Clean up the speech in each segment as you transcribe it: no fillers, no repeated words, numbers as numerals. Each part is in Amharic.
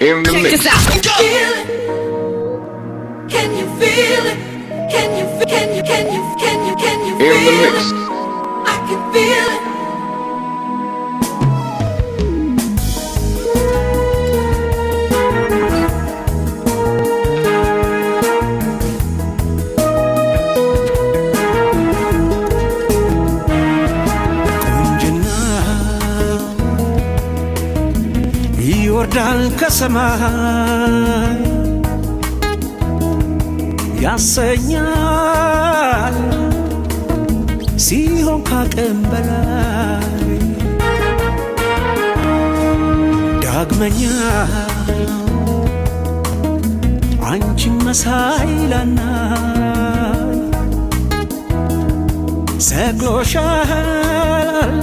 In the mix. Check this out. Feel it. Can you feel it? Can you In the feel mix. it? I can feel it. ይወርዳል ከሰማይ ያሰኛል ሲሆን ካቅም በላይ ዳግመኛ አንቺን መሳይ ላናይ ሰቅሎሻል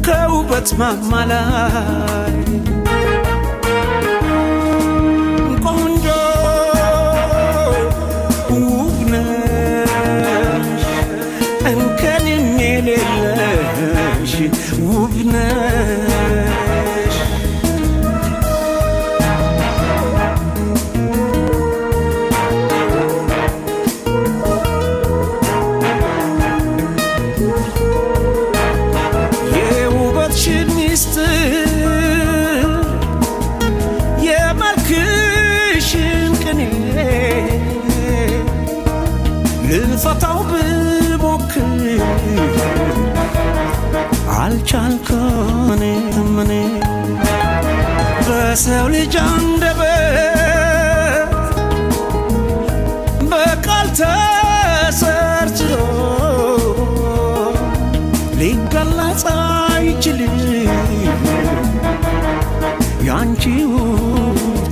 ከውበት ማማ ላይ ቆንጆ ውብ ነሽ እንከንም የሌለሽ ውብ ነሽ ልፈታው ብሞክር አልቻልኩም እኔ በሰው ልጅ አንደበት በቃል ተሰርችሎ ሊገለጽ አይችልም ያንቺው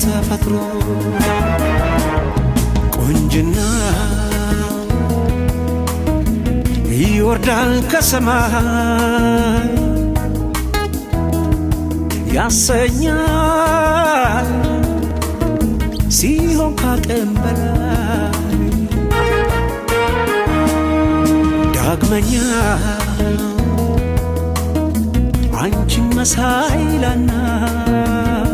ተፈጥሮ ቁንጅና ይወርዳል ከሰማይ ያሰኛል ሲሆን ካቅም በላይ ዳግመኛ አንቺን መሳይ ላናይ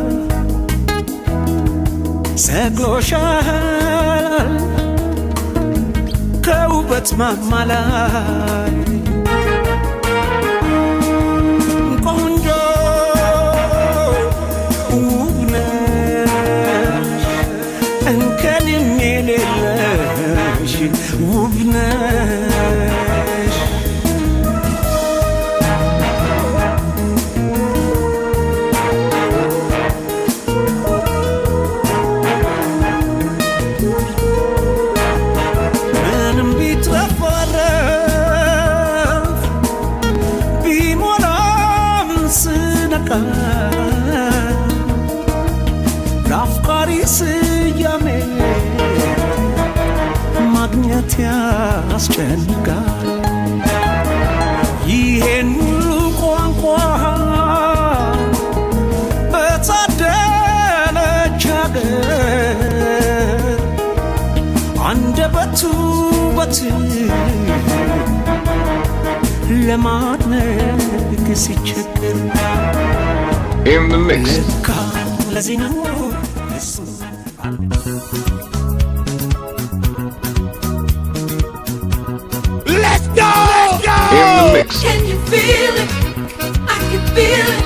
ሰቅሎሻል ከውበት ማማ ላይ ቆንጆ ውብ ነሽ እንከንም የሌለሽ ውብ ነሽ ለአፍቃሪ ስያሜ ማግኘት ያስጨንቃል ይሄን ሁሉ ቋንቋ በታደለች አገር አንደበቱ ውበት ለማድነቅ ሲቸግር In the mix. ለዚህ ነው Let's go! In the mix. Can you feel it? I can feel it.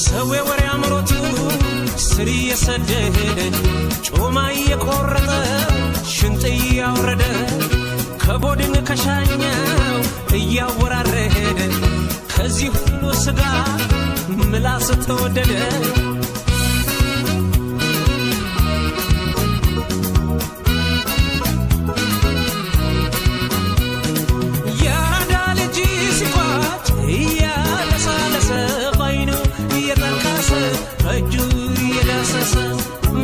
ሰው ወሬ አምሮቱ ስር የሰደደ ጮማ የቆረጠ ሽንጥ ያወረደ ከቦድን ከሻኛው እያወራረደ ከዚህ ሁሉ ስጋ ምላስ ተወደደ ያዳ ልጅ ሲቋጭ እያለሳለሰ ባይኑ እየጠቀሰ እጁ እየዳሰሰ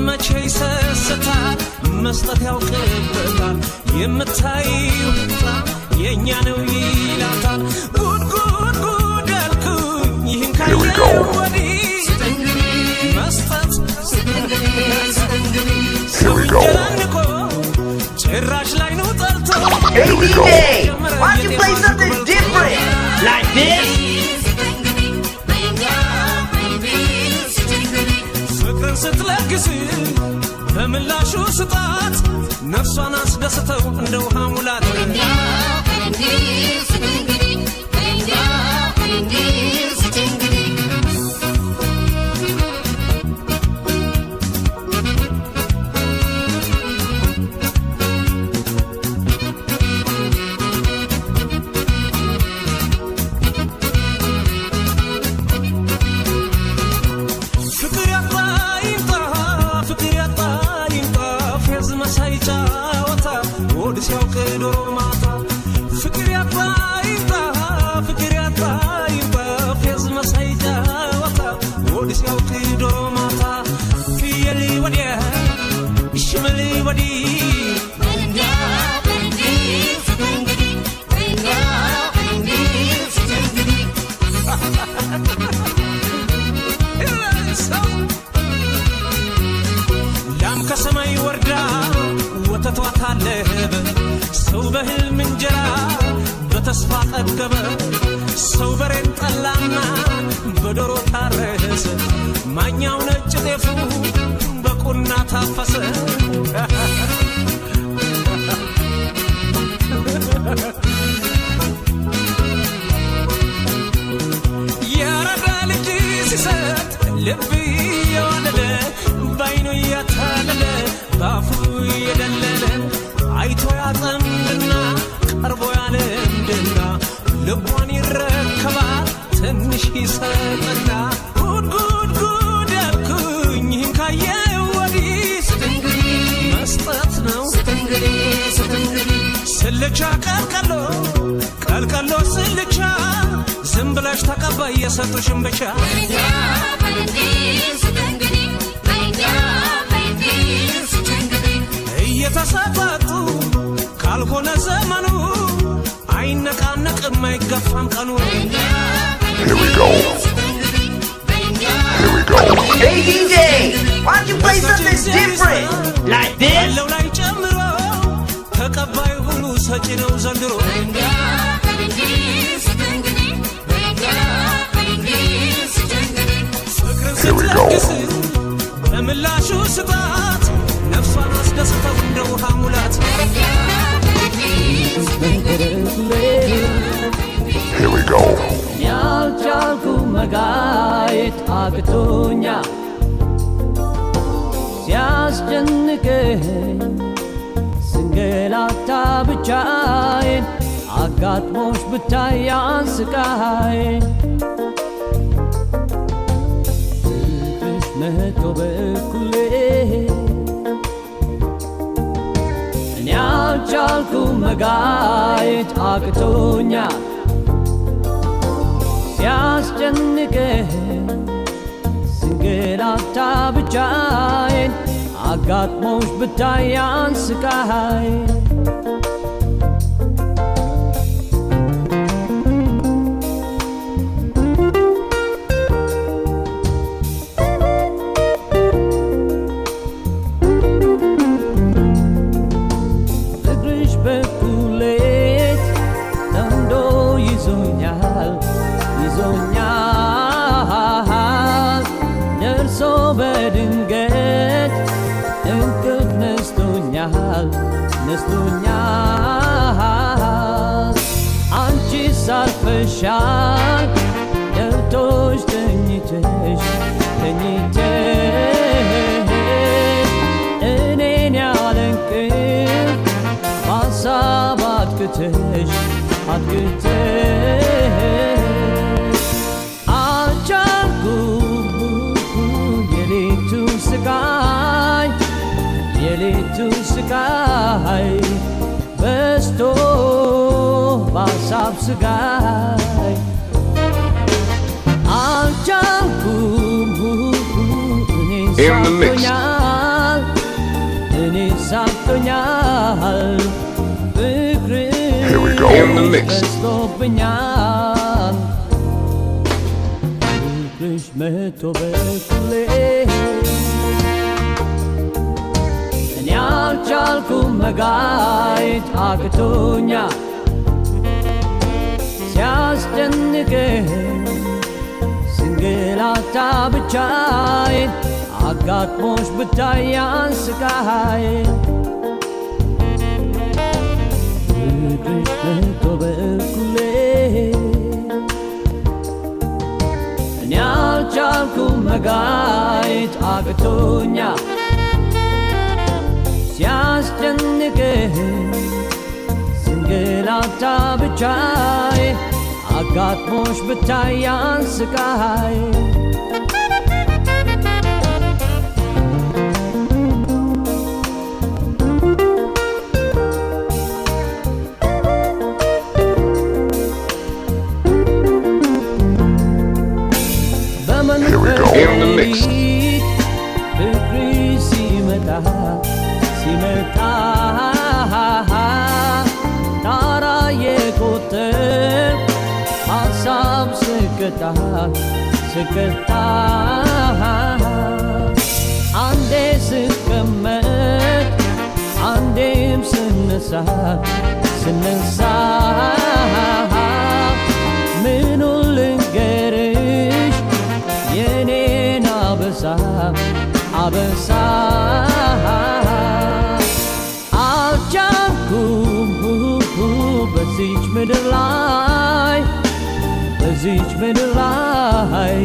መቼ ይሰስታል መስጠት ያውቅበታል የምታየው የእኛ ነው ይላታል ጉድ ጉድ ጉድ ያልኩኝ ይህን ካየው ወዲህ መስጠት ሰው እንጀራንቆ ጭራሽ ላይ ነው ጠልቶ Hey DJ, why don't you play something different? Like this? ፍቅርን ስትለግስ በምላሹ ስጣት ነፍሷን አስደስተው እንደ ውሃ ሙላት ሲያውቅ ዶሮ ማታ ፍቅር ያጣ ይምጣ ፌዝ መሳይ ጨዋታ ወድ ሲያውቅ ዶሮ ማታ ፍየል ወዲያ ሽመል ወዲህ ላም ከሰማይ ወርዳ ወተቷ ታለበ ሰው በህልም እንጀራ በተስፋ ጠገበ ሰው በሬን ጠላና በዶሮ ታረሰ ማኛው ነጭ ጤፉ በቁና ታፈሰ ያረዳ ልጅ ሲሰጥ ልብ የዋለለ ባይኑ እያታለለ ባፉ የደለለ አይቶ ያጠምድና ቀርቦ ያለምድና ልቧን ይረከባል ትንሽ ይሰጥና ጉድ ጉድ ጉድ ያልኩኝ ይህን ካየው ወዲህ መስጠት ነው ስልቻ ቀልቀሎ ስልቻ ዝም ብለሽ ተቀባይ የሰጡሽን ብቻ እየተሰጣጡ ካልሆነ ዘመኑ አይነቃነቅም አይገፋም ቀኑ Here we go. Hey DJ, why don't you play something different? Like this? ያለው ላይ ጨምሮ ተቀባይ ሁሉ ሰጪ ነው ዘንድሮ ፍቅርን ስትለግስ በምላሹ ስጣት ነፍሷን አስደስተው እንደ ውሃ ሙላት Here we go. ያልቻልኩ መጋየት አቅቶኛ ሲያስጨንቅህ ስንገላታ ብቻዬን አጋጥሞሽ ብታይ ያንስቃዬን ፍቅርሽ መቶ በኩሌ እኔ ያልቻልኩ መጋየት አቅቶኛ ሲያስጨንቅህ ስንገላታ ብቻዬን አጋጥሞሽ ብታይ ያንስቃዬን ፍቅርሽ በኩሌት ጠምዶ ይዞኛል ደርሶ በድንገት እንቅልፍ ነስቶኛል አንቺ ሳርፈሻል ደርቶሽ ተኝተሽ እኔን ያለ እንቅልፍ በሀሳብ አትክተሽ የቱ ስቃይ በስቶ በሀሳብ ስጋይ አልቻልኩም In the mix. እኔ ሳብቶኛል Here we go. In the mix. በዝቶብኛል ፍቅርሽ መቶ በኩሌ እኔ አልቻልኩም መጋየት አቅቶኛል ሲያስጨንቀኝ ስንገላታ ብቻዬን አጋጥሞሽ ብታያን ስቃይ ፍቅርሽ መቶ በኩሌ እኔ አልቻልኩም መጋየት አቅቶኛል ሲያስጨንቀኝ ስንገላታ ብቻዬን አጋጥሞሽ ብታያን ስቃይ In the mix. ፍቅሪ ሲመጣ ሲመጣ ጣራ የቆጠር ሀሳብ ስቅጣ ስቅጣ አንዴ ስቀመጥ አንዴም ስነሳ ስነሳ ምኑን ልንገርሽ የኔን አበሳ አበሳ አልቻልኩም በዚች ምድር ላይ በዚች ምድር ላይ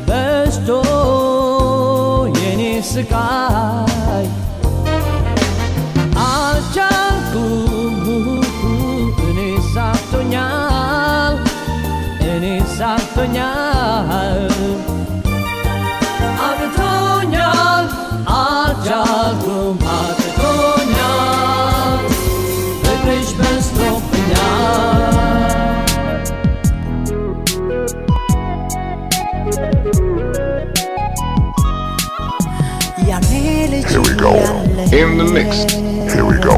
በዝቶ የኔ ስቃይ አልቻልኩም እኔ ሳብቶኛል እኔ ሳብቶኛል አቅቶኛል አልቻልኩም አቅቶኛል ፍቅርሽ በዝቶብኛል ያኔ ልጅ Here we go. In the mix. Here we go.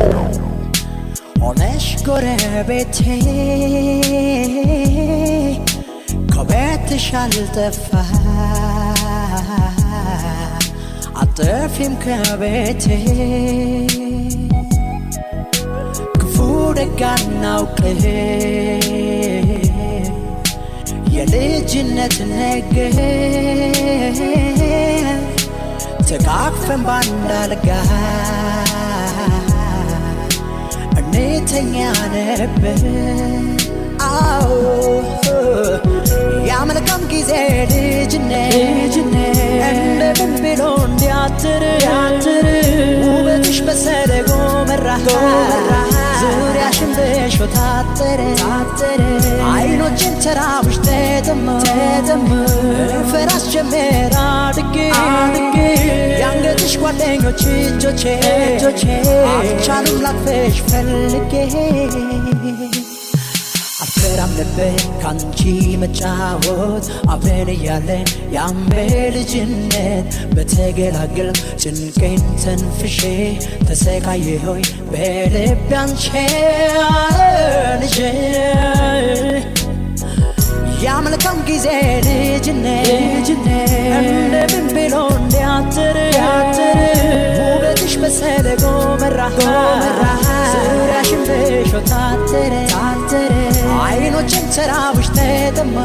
ሆነሽ ጎረቤቴ ከቤትሽ አልጠፋ አትጠፊም ከቤቴ ክፉ ደግ አናውቅ የልጅነት ነገር ተቃቅፈን ባንድ አልጋ እንተኛ ነበር አዎ ያመልካም ጊዜ ልጅነት እንደምን ብሎ እንዲያትር ውበትሽ በሰደጎ መራ ዙሪያሽን በሾ ታጠረ አይኖችን ተራብሽ ተጠማ ፈራስ ጀመር አድጌ ያንገትሽ ጓደኞች እጆቼ አልቻሉም ላቅፈሽ ፈልጌ አልፈራም ነበር ካንቺ መጫወት አብረን እያለን ያም በልጅነት በተገላገል ጭንቄን ተንፍሼ ተሰቃየሁኝ በልቤ አንቺን ይዤ ያመልካም ጊዜ ልጅነት እንደምን ብሎ እንዲያትር ውበትሽ በሰደጎ መራ ዙሪያሽን በሾ ታጠረ አይኖችን ተራብሽ ተጠማ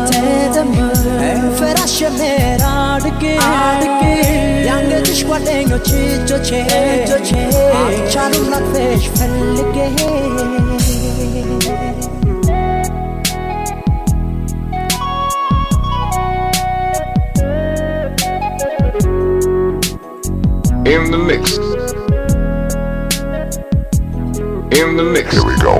ፈራስ ጀመር አድጌ ያንገትሽ ጓደኞች እጆቼ አልቻሉም ላቅፈሽ ፈልጌ In the mix. In the mix. Here we go.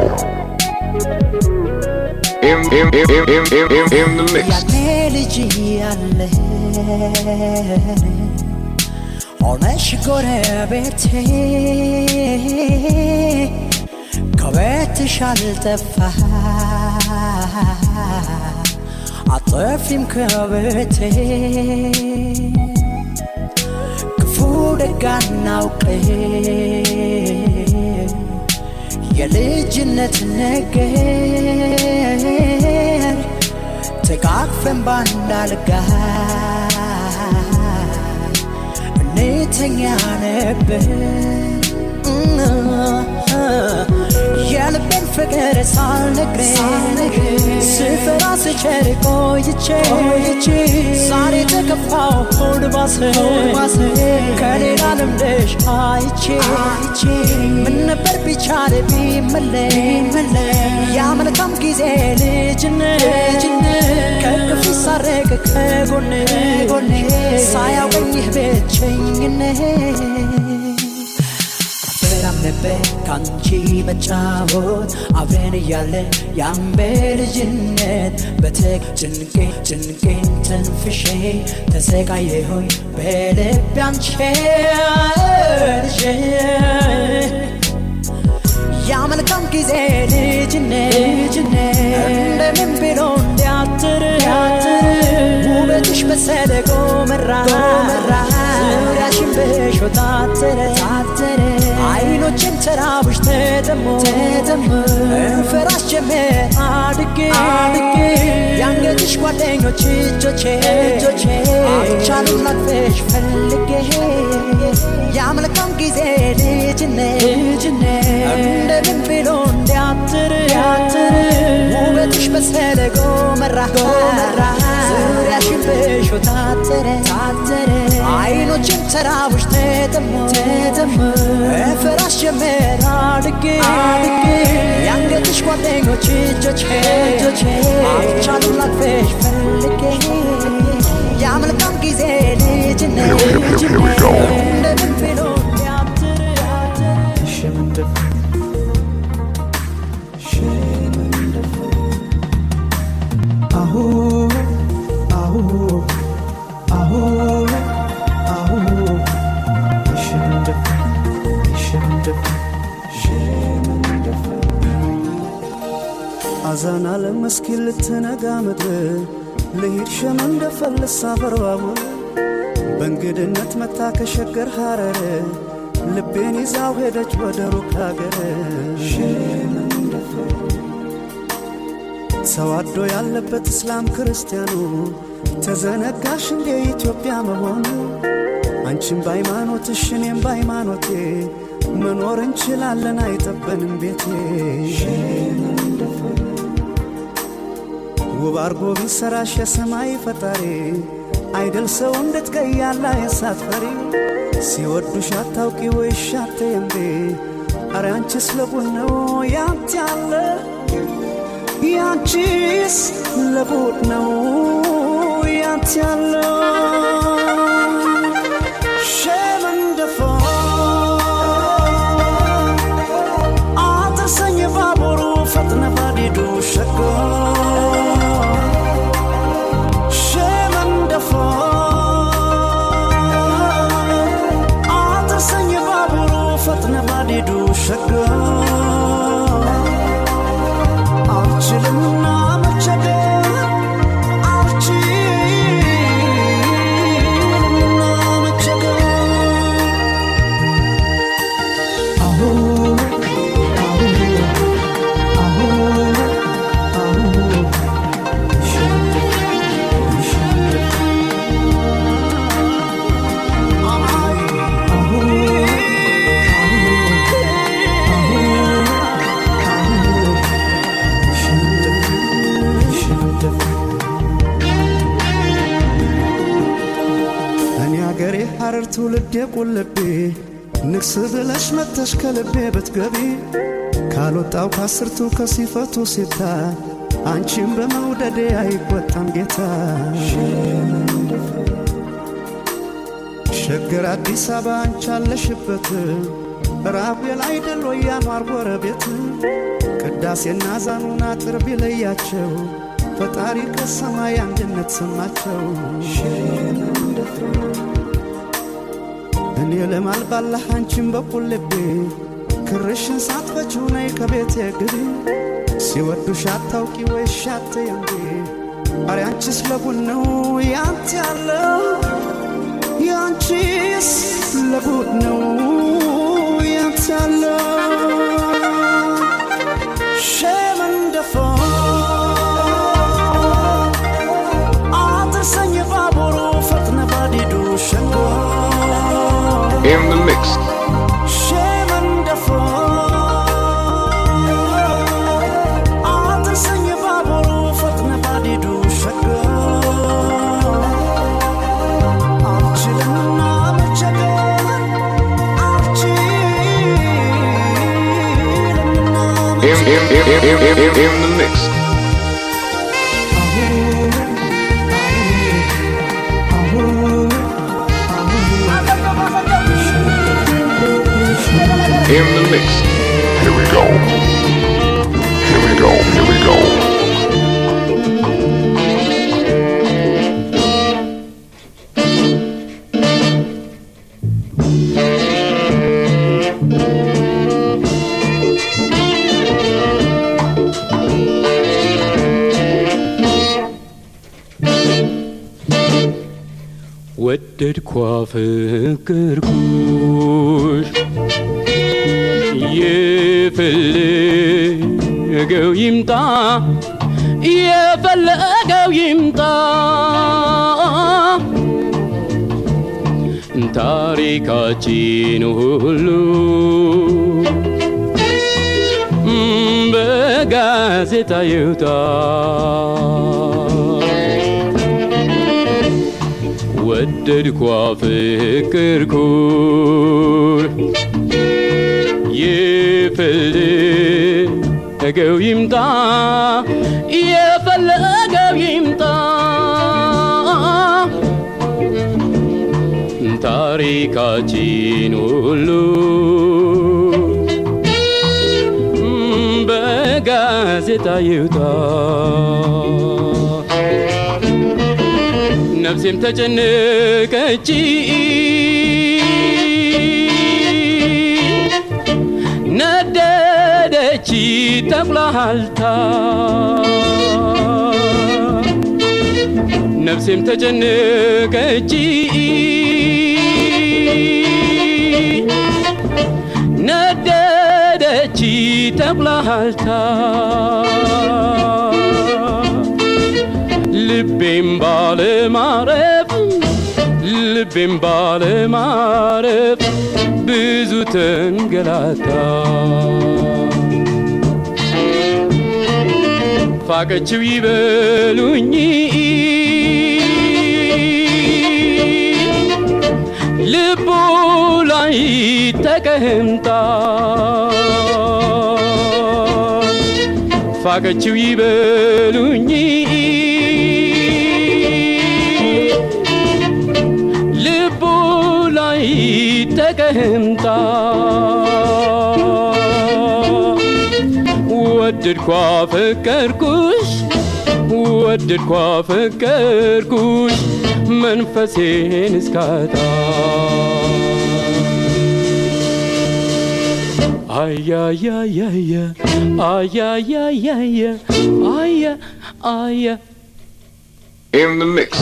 In the mix. ያኔ ልጅ ያለ ሆነሽ ጎረቤቴ ከቤትሽ አልጠፋ አትጠፊም ከቤቴ ክፉ ደግ አናውቅ የልጅነት ነገር ተቃቅፈን ባንድ አልጋ እንተኛ ነበር የልቤን ፍቅር ሳልነግርሽ ስፈራ ስቸር ቆይቼ ዛሬ ተከፋው ሆድ ባሰ ከሌላ ልምድሽ አይቼ ምን ነበር ቢቻል ቢመለስ ያ መልካም ጊዜ ልጅነት ከቅፍ ሳረቅ ከጎኔ ሳያውቀኝ ብቸኝነት በራም ነበር ካንቺ መጫወት አብረን እያለን ያን በልጅነት ጭንቄን ተንፍሼ ተሰቃየሁኝ በልቤ አንቺን ያ መልካም ጊዜ ልጅነት እንደምን ብሎ እንዲያትር ውበትሽ መሰለ ጎመራ ዙሪያሽን በእሾህ ታጠረ አይኖችን ተራብሽ ተጠሙ እንፈራሽ ጀመር አድጌ ያንገትሽ ጓደኞች እጆቼ አልቻሉም ላቅፍሽ ፈልጌ ያ መልካም ጊዜ ልጅነት እንደምን ብሎ እንዲያትር ውበትሽ መሰለ ጎመራ ዙሪያሽን በእሾህ ታጠረ አይኖችን ተራብሽ ተጠሙ እንፈራሽ ጀመር አድጌ ያንገትሽ ጓደኞች እጆቼ አልቻሉም ላቅፍሽ ፈልጌ ያ መልካም ጊዜ ልጅነት እንደምን ብሎ እንዲያትር አዛና ለመስኪን ልትነጋ ምድር ልሂድ ሸመን እንደፈልስ አፈርባቡ በእንግድነት መታ ከሸገር ሐረር ልቤን ይዛው ሄደች ወደ ሩቅ አገር ተዋዶ ያለበት እስላም ክርስቲያኑ ተዘነጋሽ እንደ ኢትዮጵያ መሆኑ አንቺም በሃይማኖትሽ እኔም በሃይማኖቴ መኖር እንችላለን አይጠበንም ቤቴ ውብ አርጎ ቢሰራሽ የሰማይ ፈጣሪ አይደል ሰው እንድትቀያላ የሳትፈሪ ሲወዱሽ አታውቂ ወይሽ አትየምቤ አረ አንቺስ ለቡን ነው ያንቺ ያለ ያንቺስ ለቡን ነው ያንቺ ያለ ሸመንደፋ አተሰኝ ባቡሩ ፈጥነ ባዲዱ ሸጎ ነባዲዱ ሸጋ አልችልና መቸገር አልችልና መቸገር ሐረር ትውልዴ ቁልቤ ንግስ ብለሽ መተሽ ከልቤ ብትገቢ ካልወጣው ከአስርቱ ከሲፈቱ ሲታ አንቺም በመውደዴ አይቆጣም ጌታ ሸገር አዲስ አበባ አንቺ አለሽበት ራጉኤል አይደል ወይ ያኗር ጎረቤት ቅዳሴና ዛኑን አጥር ቢለያቸው ፈጣሪ ከሰማይ አንድነት ሰማቸው እኔ ለማልባላህ አንቺን በኩል ልቤ ክርሽን ሳትፈቺው ነይ ከቤቴ ግቢ ሲወዱሽ አታውቂ ወይ ሻት እንዴ አረ አንቺስ ለጉድ ነው ያንተ ያለው ያንቺስ ለጉድ ነው ያንተ ያለው ሸመንደፎ አትሰኝ ባቡሩ ፈጥነ ባዲዱ ሸንጎ In the mix. In the mix. In the mix. Here we go. Here we go. Here we go. ወደድኳ ፍቅርኩሽ የፈለገው ይምጣ የፈለገው ይምጣ ታሪካችን ሁሉ በጋዜጣ ይውጣ ወደድኳ ፍቅርኩሽ የፈለገው ይምጣ የፈለገው ይምጣ ታሪካችን ሁሉ በጋዜጣ ይውጣ ነፍሴም ተጨነቀች ነደደች ተቁላልታ ነፍሴም ተጨነቀች ነደደች ተቁላልታ ልቤም ባለማረፍ ብዙ ተንገላታ ፋቀችው ይበሉኝ ልቡ ላይ ተቀምጣ ፋቀችው ይበሉኝ ተቀምጣ ወደድኳ ፍቅርኩሽ መንፈሴን እስካጣ አያያያያ አያያያያ አያ In the mix.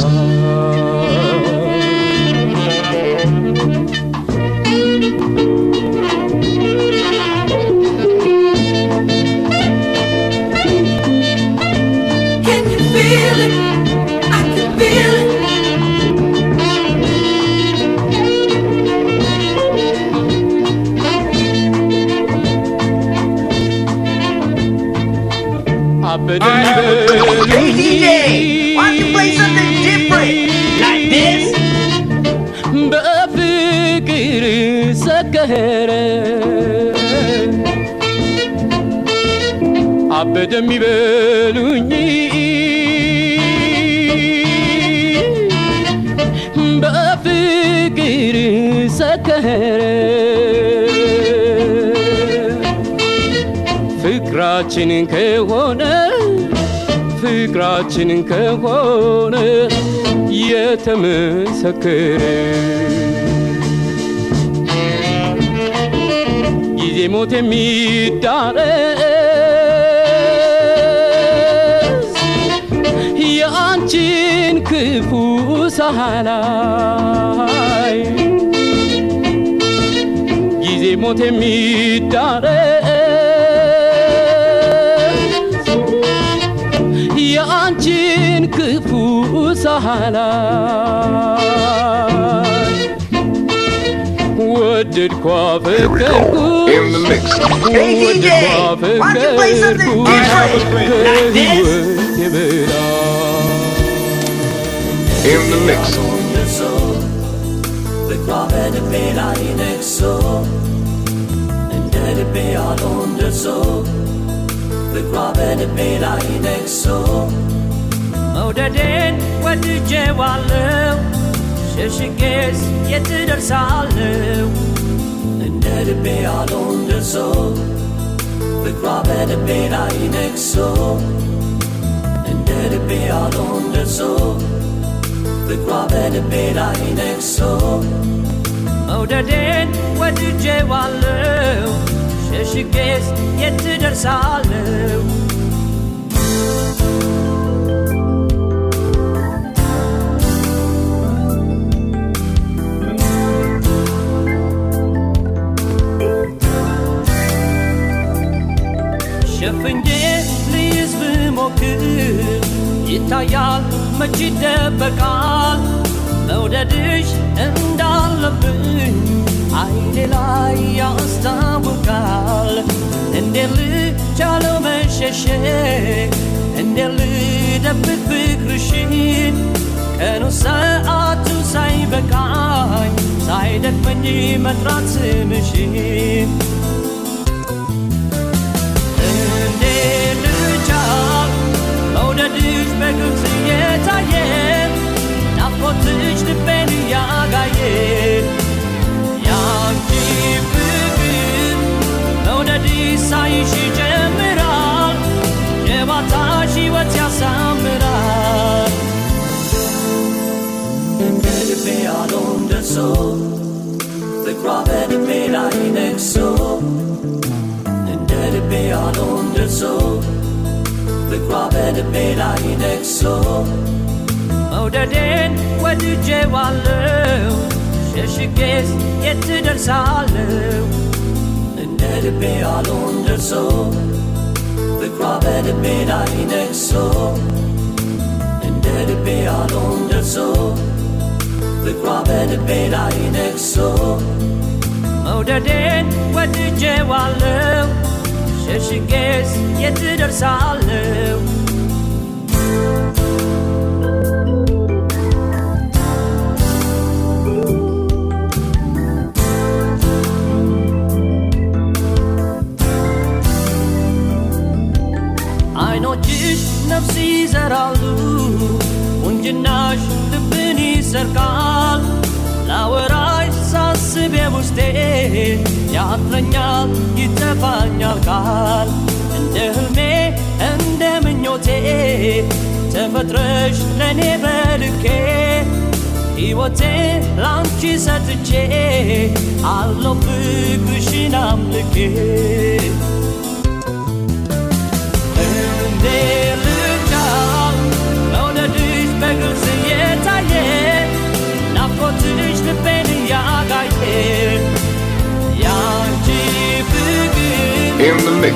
Hey DJ, why don't you play something different? Like this? በፍቅር ሰከረ አበደም ይበሉኝ በፍቅር ሰከረ ፍቅራችንን ከሆነ የተመሰከረ ጊዜ ሞት የሚዳረስ የአንቺን ክፉ ሳላይ ጊዜ ሞት የሚዳረስ የአንቺን ክፉ ሳላይ ወደድኳ ፈቀርኩሽ In the mix. Hey DJ, why don't you play something different? Like this? In the mix. መውደዴን ወድጄዋለሁ ሸሽጌስ የት ደርሳለሁ እንደ ልቤ ያልሆን ደርሶ ፍቅሯ በልቤ ላይ ነግሶ እንደ ልቤ ያልሆን ደርሶ ፍቅሯ በልቤ ላይ ነግሶ መውደዴን ወድጄዋለሁ ሸሽጌስ የት ደርሳለሁ ሸፍኜ ልይዝ ብሞክር ይታያል መች ይደበቃል መውደድሽ እንዳለብኝ አይኔ ላይ ያስታውቃል እንዴት ልቻለው መሸሸግ እንዴት ልደብቅ ፍቅርሽን ቀኑ ሰዓቱ ሳይበቃኝ ሳይደክመኝ መጥራት ስምሽን መውደድሽ በግልጽ እየታየ ናፍቆትሽ ልቤን እያጋየ ያንቺ ፍቅር መውደድሽ ሳይሽ ይጀምራል የባታሽ ሕይወት ያሳምራል እንደ ልቤ ያልሆን ደርሶ ፍቅሯ በልቤ ላይ ነግሶ እንደ ልቤ ያልሆን ደርሶ ፍቅሯ በልቤ ላይ ነግሶ መውደዴን ወድጄዋለሁ ሸሽጌስ የት ደርሳለሁ እንደ ልቤ ያልሆን ደርሶ ፍቅሯ በልቤ ላይ ነግሶ እንደ ልቤ ያልሆን ደርሶ ፍቅሯ በልቤ ላይ ነግሶ መውደዴን ወድጄዋለሁ ሸሽጌስ የት ደርሳለሁ አይኖችሽ ነፍስ ይዘራሉ ቁንጅናሽ ልብን ይሰርቃል ላወራሽ ሳስብ ውስጤ ያጥረኛል ይጠፋኛል ቃል እንደ ህልሜ እንደ ምኞቴ ተፈጥረሽ ለእኔ በልኬ ሕይወቴ ላንቺ ሰጥቼ አለው ፍቅርሽን አምልኬ እንዴ ልቻል መውደድሽ በግልጽ እየታየ ናፍቆትሽ ልቤን እያጋየ ያንቺ ፍቅር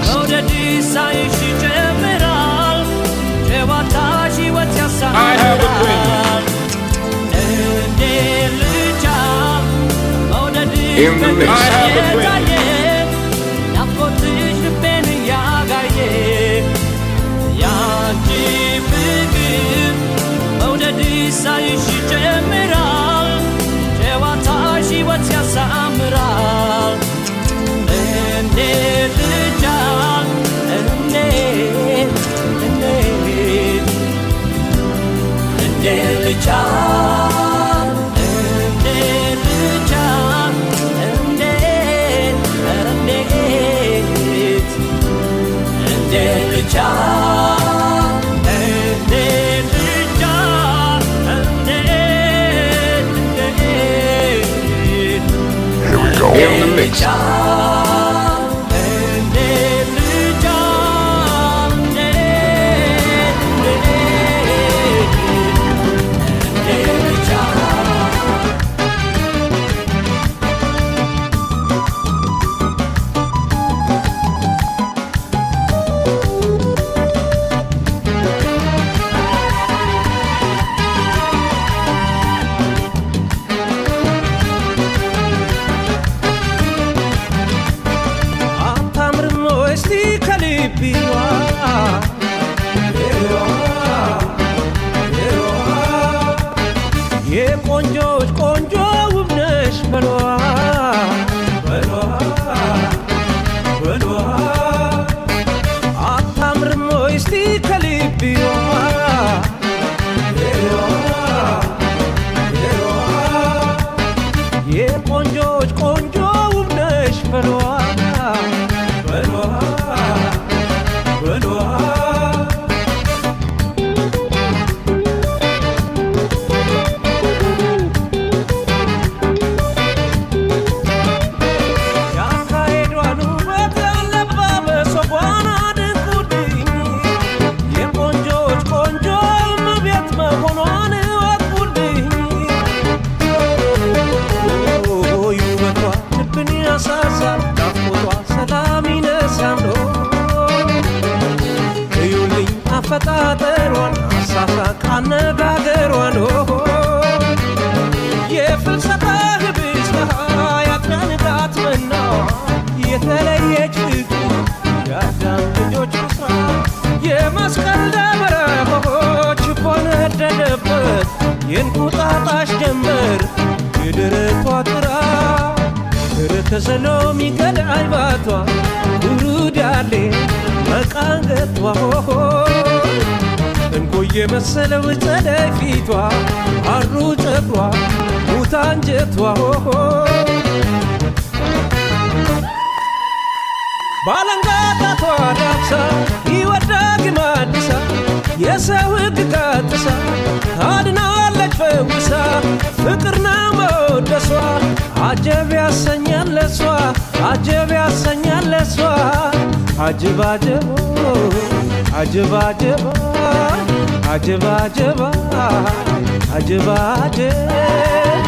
መውደድሽ ሳይሽ ይጀምራል ጨዋታሽ ሕይወት ያሳምራል እንዴ ልቻል መውደድሽ በግልጽ እየታየ ናፍቆትሽ ልቤን እያጋየ ያንቺ ፍቅር መውደድሽ ሳይሽ ይጀምራል ጨዋታሽ ሕይወት ያሳምራል እንዴት ልቻል እንዴት ልቻል እንዴት ልቻል እንዴት ልቻል እንዴት ልቻል Here we go. In the mix. የቆንጆች ቆንጆ ውብ ነሽ በሏ በሏ በሏ አታምርም ወይ እስቲ ከልብዋ የቆንጆች ቆንጆ ውብ ነሽ በሏ በሏ በሏ አፈጣጠሯን አሳሳቅ አነጋገሯን የፍልሰታ ህብስታ ያጥረንዳት መና የተለየች ፍጡር የአዳም ልጆች ስራ የመስቀል ደመራ ችቦ ነደደበት የእንቁጣጣሽ ጀንበር የደረቷ ጥራ ተሰሎሚ ገዳይ ባቷ ጉሩድ ያሌ መቃንገቷ እንቆየ መሰለው ጸደይ ፊቷ አሩ ጸጉሯ ሙታ አንጀቷ ባለንጋጣቷ ዳብሳ ይወዳግም አዲሳ የሰው ሕግ ቀጥሳ ታድናለች ፈውሳ ፍቅር ነው መወደሷ አጀብ ያሰኛል ለሷ አጀብ ያሰኛል ለሷ አጀብ አጀብ አጀብ አጀብ አጀብ አጀብ አጀብ አጀብ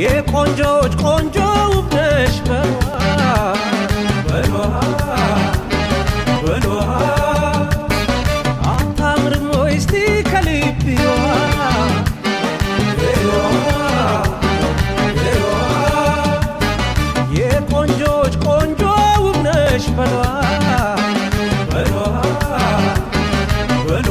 የቆንጆች ቆንጆ ውብ ነሽ በሏ በሏ በሏ አታምርም ወይ እስቲ ከልብዋ የቆንጆች ቆንጆ ውብ ነሽ በሏ በሏ በሏ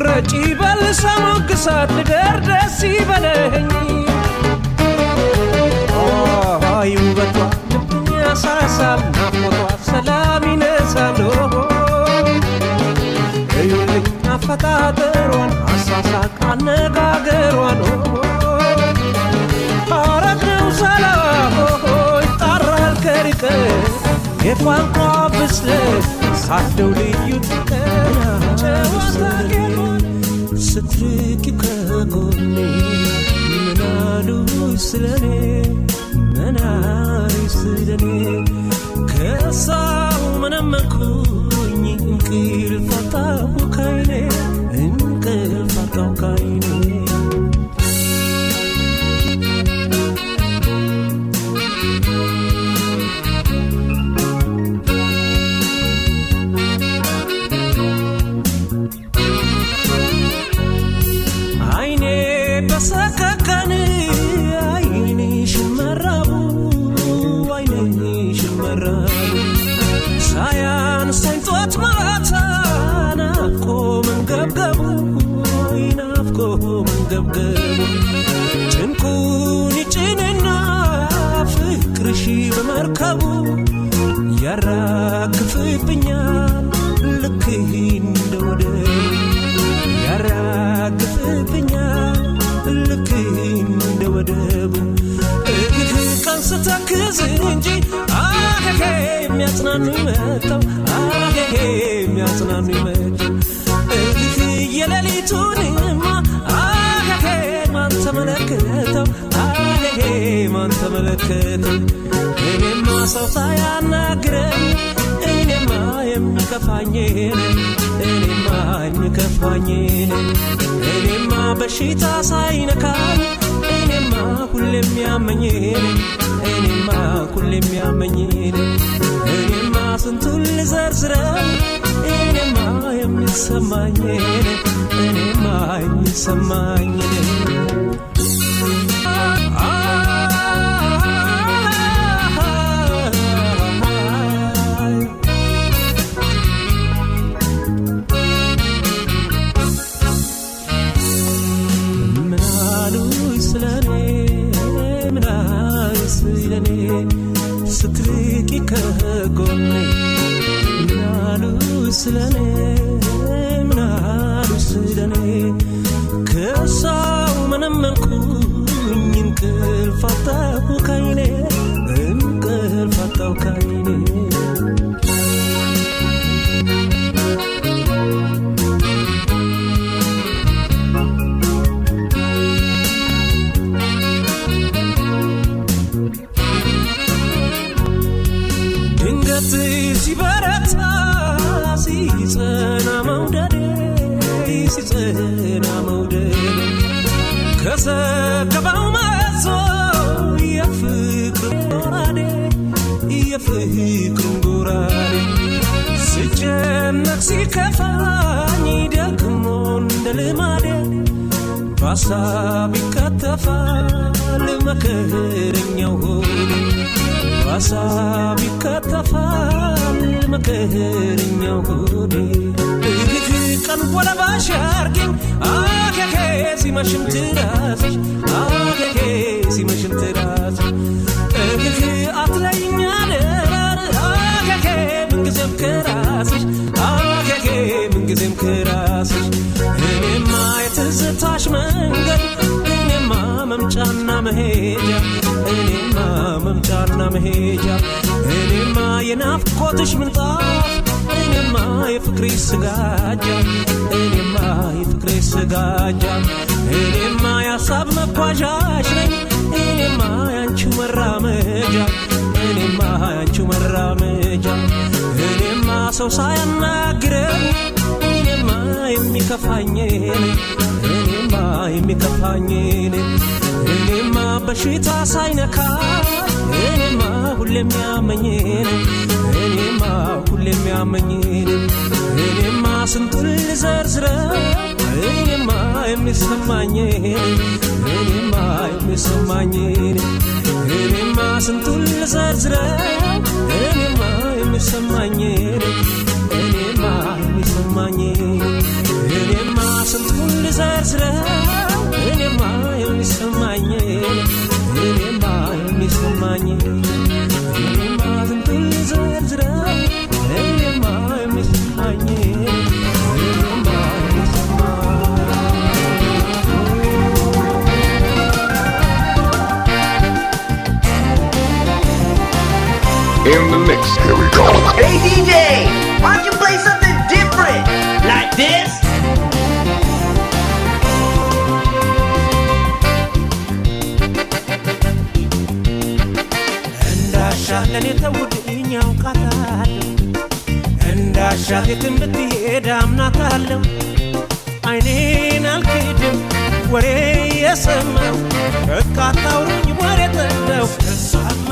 ረጪ በል ሰሞግሳት ልደር ደስ ይበለኝ አይ ውበቷ ልብኝ ያሳሳል ናፍቆቷ ሰላም ይነሳል እዩልኝ አፈጣጠሯን አሳሳቅ አነጋገሯን አረግ ነው ሰላም ይጣራል ከርቀት የቋንቋ ብስለት ካለው ልዩ ጥቀት ስትርቂ ከጎኔ ምናሉ ስለኔ ምናሪ ስለኔ ከሳው መነመንኩኝ እንቅልፍ አጣሁ ካይኔ እንቅልፍ አጣሁ ካይኔ ሰከከን አይንሽን መራቡ አይንሽን መራቡ ሳያንሰኝ ጧት ማታ ናፍቆ መንገብገቡ ናፍቆ መንገብገቡ ጭንቁን ይጭንና ፍቅርሽ በመርከቡ ያራግፍብኛል ልክ እንደ ወደቡ ያራግፍብኛል ልክ እንደ ወደቡ ቀን ስተክዝ እንጂ አሄሄ የሚያጽናኑ መጥተው አሄሄ የሚያጽናኑ መጥተው የሌሊቱንማ አሄሄ ማን ተመለከተው አሄሄ ማን ፊቷን ተመለከተ እኔማ ሰው ሳያናግረኝ እኔማ የሚከፋኝን እኔማ በሽታ ሳይነካኝ እኔማ ሁሌም ያመኝን እኔማ ስንቱን ልዘርዝረው እኔማ የሚሰማኝን ስትርቂ ከጎኔ ምናሉ ስለኔ ከሰው መነመንኩኝ እንቅልፍ አጣሁ ካይኔ ድንገት ሲበረታ ሲጸና መውደዴ ከሰከባው መዞ የፍቅርን ጎራዴ ስጨነቅ ሲከፋኝ ደግሞ እንደ ልማዴ በሀሳብ ይከተፋል መከረኛው ሆዴ በሀሳብ ይከተፋል መከረኛው ሆዴ ቀን ወለባሽ አርጊኝ አኬኬ ሲመሽም ትራስሽ እግህ አትለይኝ አደራር አኬኬ ምንጊዜም ከራስሽ እኔማ የትዝታሽ መንገድ እኔማ መምጫና መሄጃ እኔማ የናፍቆትሽ ምንጣፍ እኔማ የፍቅሬ ስጋጃ እኔማ የሀሳብ መጓዣሽ ነኝ እኔማ ያንቺው መራመጃ እኔማ ሰው ሳያናግረኝ እኔማ የሚከፋኝን እኔማ በሽታ ሳይነካ እኔማ ሁሌም ያመኝን እኔማ ስንቱን ልዘርዝረው እኔማ የሚሰማኝን እኔማ ስንቱን ልዘርዝረው እኔማ የሚሰማኝን እኔማ ስንቱን ልዘርዝረው እኔማ የሚሰማኝን እኔማ ስንቱን ልዘርዝረው እኔማ የሚሰማኝን In the mix, here we go. Hey DJ, why don't you play something different? Like this? እንዳሻት ለኔ ተውድኝ ያውቃታለሁ እንዳሻት የትም ብትሄድ አምናታለሁ አይኔን አልክድም ወሬ የሰማው በቃ አታውሩኝ ወሬ ጠለው እሷማ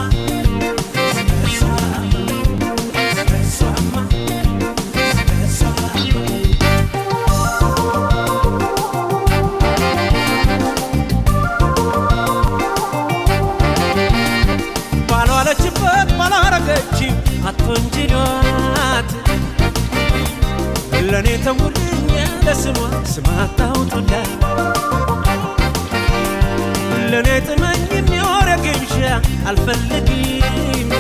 አትወንጅሏት ለኔ ተውልኝ ለስሟ ስም አታውጡላት ለኔ ጥመኝ የሚወረ ግብዣ አልፈልግም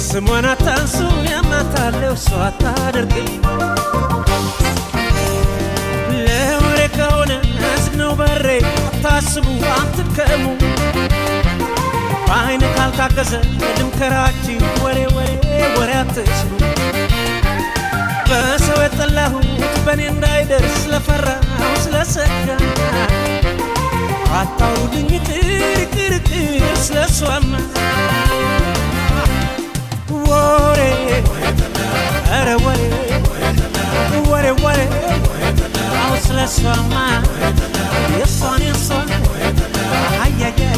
ስሟን አታንሱ ያማታለው ሰው አታደርግኝ ለወሬ ከሆነ ዝግ ነው በሬ አታስቡ አትድከሙ በአይን ካልታገዘ ድምከራችን ወሬ አትስሙ በሰው የጠላሁት በእኔ እንዳይደርስ ስለፈራሁ ስለሰጋ አታውሩልኝ ቅርቅር ስለሷማ ወሬ ኧረ ወሬ ወሬ ወሬ አው ስለሷማ የሷን አያያያ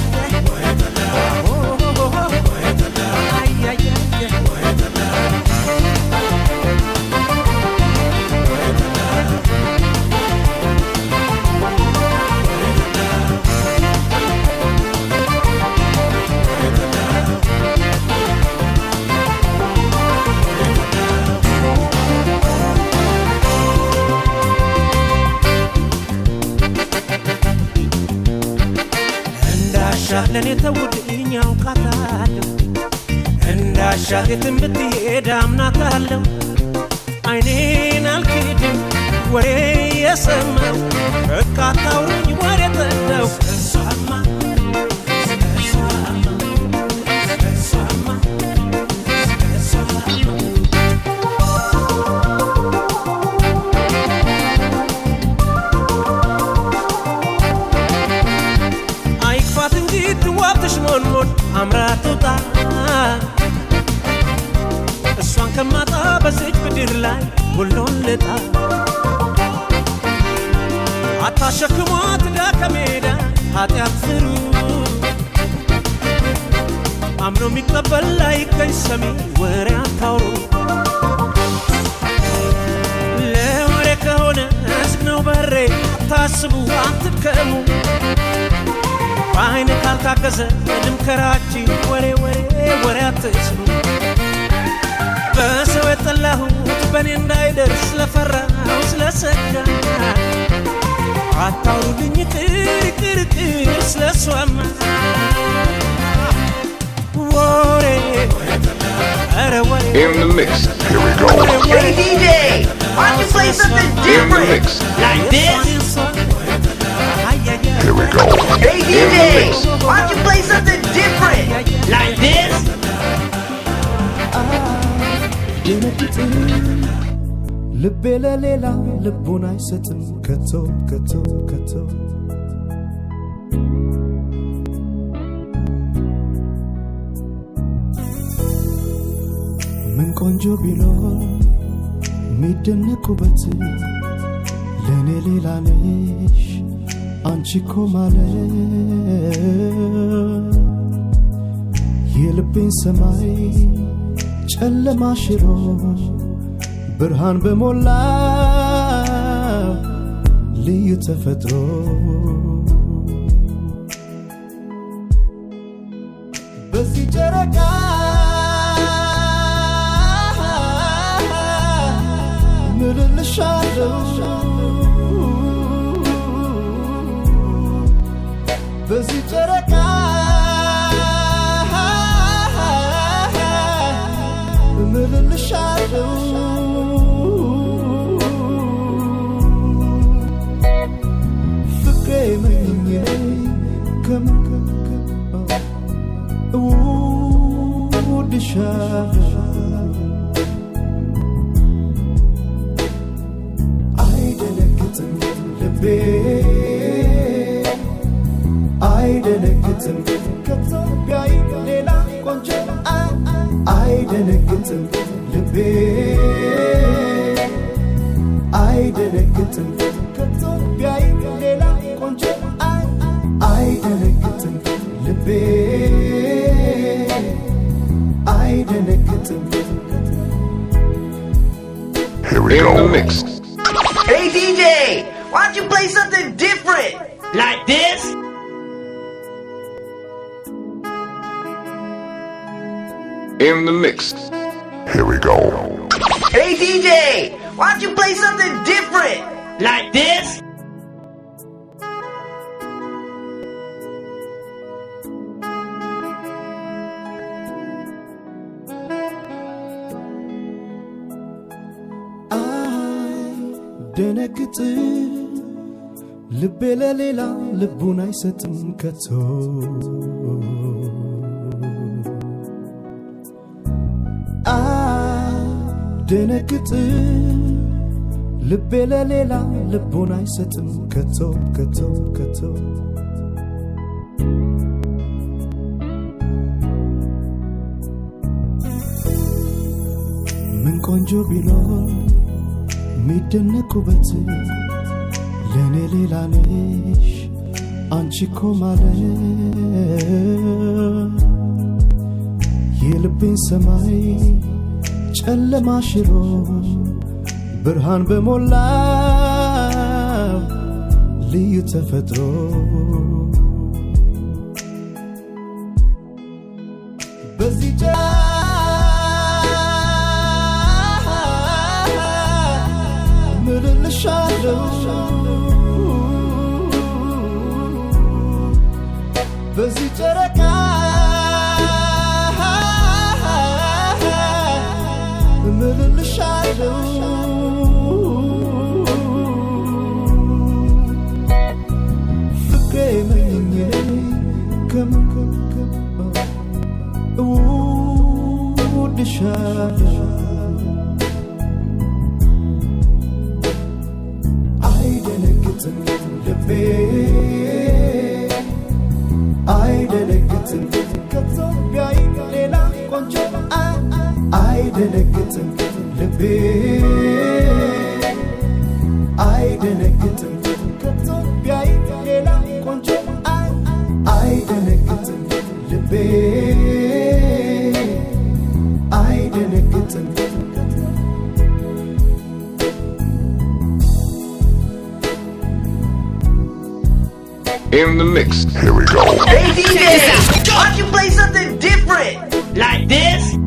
ለኔ ተውድኝ አውቃታለሁ እንዳሻህ የትም ብትሄድ አምናታለሁ አይኔን አልክድም ወሬ የሰማው በቃ አታውሩኝ ወሬ ጠላው እሷማ ሞን አምራቱታ እሷን ከማጣ በዚች ምድር ላይ ሁሉን ልጣ አታሸክሟት ዕዳ ከሜዳ ኃጢአት ፍሩ አምኖ የሚቀበል ላይገኝ ሰሚ ወሬ አታውሩ ለወሬ ከሆነ ዝግ ነው በሬ አታስቡ አትድከሙ በአይን ካልታገዘ ልምከራችሁ ወሬ ወሬ ወሬ አትስሙ በሰው የጠላሁት በእኔ እንዳይደርስ ስለፈራው ስለሰጋ አታውሩልኝ ቅርቅር ስለሷማ ወሬ ኧረ ወሬ In the mix, here we go. Hey DJ, why don't you play something different? Like this? Here we go. Hey DJ, why don't you play something different? Like this? ልቤ ለሌላ ልቡን አይሰጥም ከቶ ከቶ ከቶ ምን ቆንጆ ቢኖር ሚደነቁበት ለኔ ሌላ ነሽ አንቺ እኮ ማለት የልቤን ሰማይ ጨለማ ሽሮ ብርሃን በሞላ ልዩ ተፈጥሮ በዚህ ጨረቃ ምልልሻለሁ በዚህ ጨረቃ ምልልሻለሁ ፍቅሬ መኝኜ እወድሻለሁ አይደነግጥም ልቤ አይደነግጥም ከኢትዮጵያዊ ሌላ ቆንጆ አይደነግጥም ልቤ አይደነግጥም ከኢትዮጵያዊ ሌላ ቆንጆ አይደነግጥም ልቤ አይደነግጥም Here we go. In the mix. Hey DJ, why don't you play something different? Like this? In the mix. Here we go. Hey DJ, why don't you play something different? Like this? ደነግጥ ልቤ ለሌላ ልቡን አይሰጥም ከቶ ደነግጥ ልቤ ለሌላ ልቡን አይሰጥም ከቶ ከቶ ከቶ ቆንጆ ቢኖር ሚደነቁበት ለኔ ሌላ ነሽ አንቺ እኮ ማለት የልቤን ሰማይ ጨለማ ሽሮ ብርሃን በሞላ ልዩ ተፈጥሮ በዚህ ምልልሻለው በዚህ ጨረቃ ምልልሻለው ፍቅሬ መኝኜ እወድሻለሁ አይደነግጥም ልቤ አይደነግጥም ከኢትዮጵያ ሌላ ቆንጆ አይደነግጥም ልቤ አይደነግጥም ከኢትዮጵያ ሌላ ቆንጆ አይደነግጥም ልቤ አይደነግጥም In the mix. Here we go. Hey DJ, why don't you play something different? Like this?